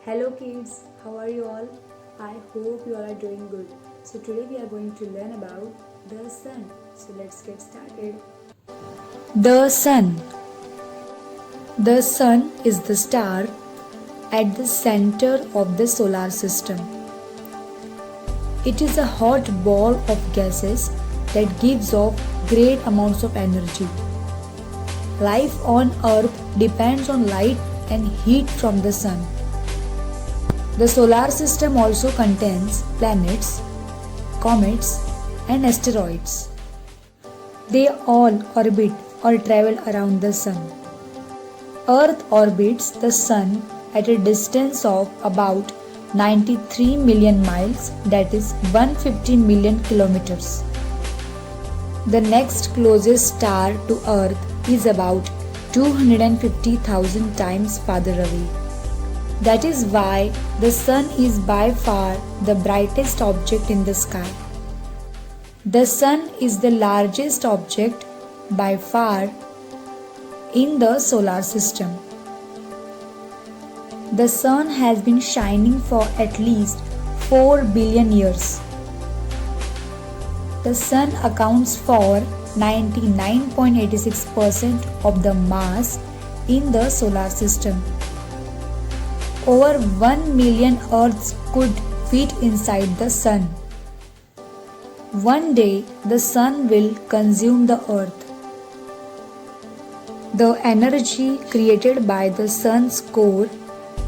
Hello kids, how are you all? I hope you all are doing good. So today we are going to learn about the sun. So let's get started. The sun. The sun is the star at the center of the solar system. It is a hot ball of gases that gives off great amounts of energy. Life on earth depends on light and heat from the sun. The solar system also contains planets, comets, and asteroids. They all orbit or travel around the sun. Earth orbits the sun at a distance of about 93 million miles, that is 150 million kilometers. The next closest star to Earth is about 250,000 times farther away. That is why the sun is by far the brightest object in the sky. The sun is the largest object by far in the solar system. The sun has been shining for at least 4 billion years. The sun accounts for 99.86% of the mass in the solar system. Over 1 million Earths could fit inside the sun. One day the sun will consume the Earth. The energy created by the sun's core,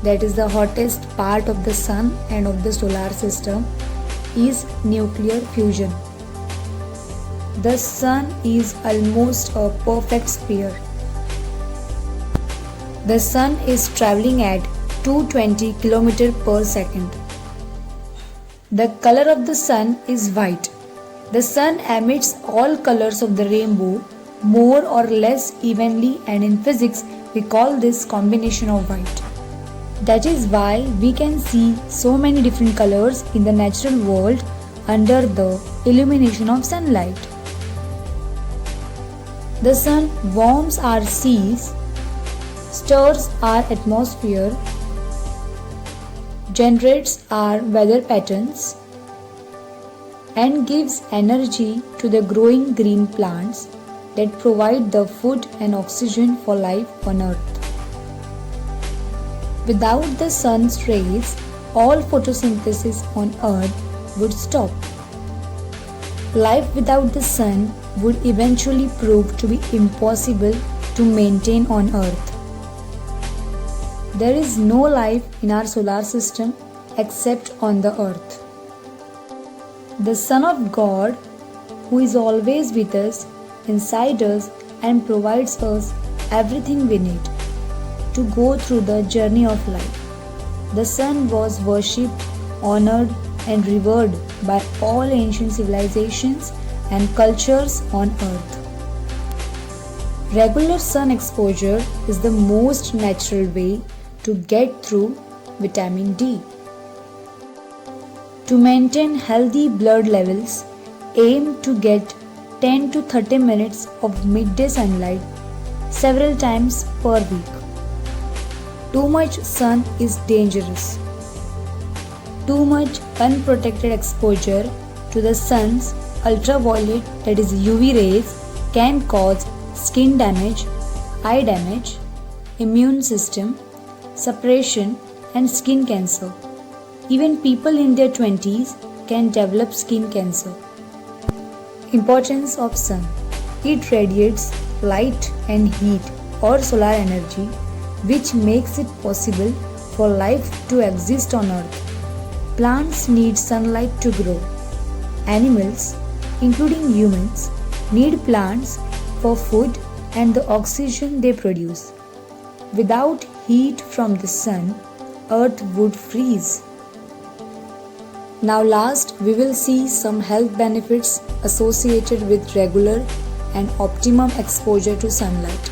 that is the hottest part of the sun and of the solar system, is nuclear fusion. The sun is almost a perfect sphere. The sun is traveling at 220 km per second. The color of the sun is white. The sun emits all colors of the rainbow more or less evenly, and in physics we call this combination of white. That is why we can see so many different colors in the natural world under the illumination of sunlight. The sun warms our seas, stirs our atmosphere, generates our weather patterns, and gives energy to the growing green plants that provide the food and oxygen for life on earth. Without the sun's rays, all photosynthesis on earth would stop. Life without the sun would eventually prove to be impossible to maintain on earth. There is no life in our solar system except on the earth. The Son of God, who is always with us, inside us, and provides us everything we need to go through the journey of life. The sun was worshipped, honored, and revered by all ancient civilizations and cultures on earth. Regular sun exposure is the most natural way to get through vitamin D. To maintain healthy blood levels, aim to get 10 to 30 minutes of midday sunlight several times per week. Too much sun is dangerous. Too much unprotected exposure to the sun's ultraviolet, that is UV rays, can cause skin damage, eye damage, immune system suppression, and skin cancer. Even people in their 20s can develop skin cancer. Importance of sun. It radiates light and heat or solar energy, which makes it possible for life to exist on earth. Plants need sunlight to grow. Animals, including humans, need plants for food and the oxygen they produce. Without heat from the sun, earth would freeze. Now last, we will see some health benefits associated with regular and optimum exposure to sunlight.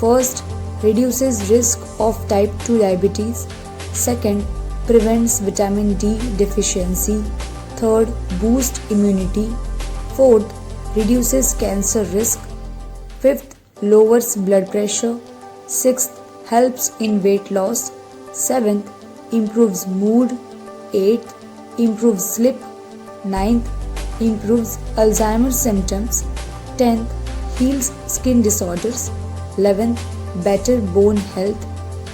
First, reduces risk of type 2 diabetes. Second, prevents vitamin D deficiency. Third, boosts immunity. Fourth, reduces cancer risk. Fifth, lowers blood pressure. Sixth, helps in weight loss. Seventh, improves mood. 8th, improves sleep. 9th, improves Alzheimer's symptoms. 10th, heals skin disorders. 11th, better bone health.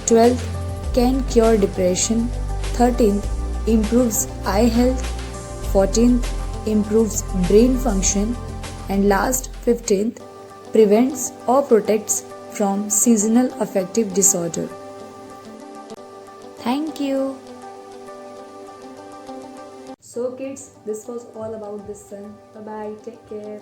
12th, can cure depression. 13th, improves eye health. 14th, improves brain function. And last, 15th, prevents or protects from seasonal affective disorder. Thank you. So kids, this was all about the sun. Bye bye, take care.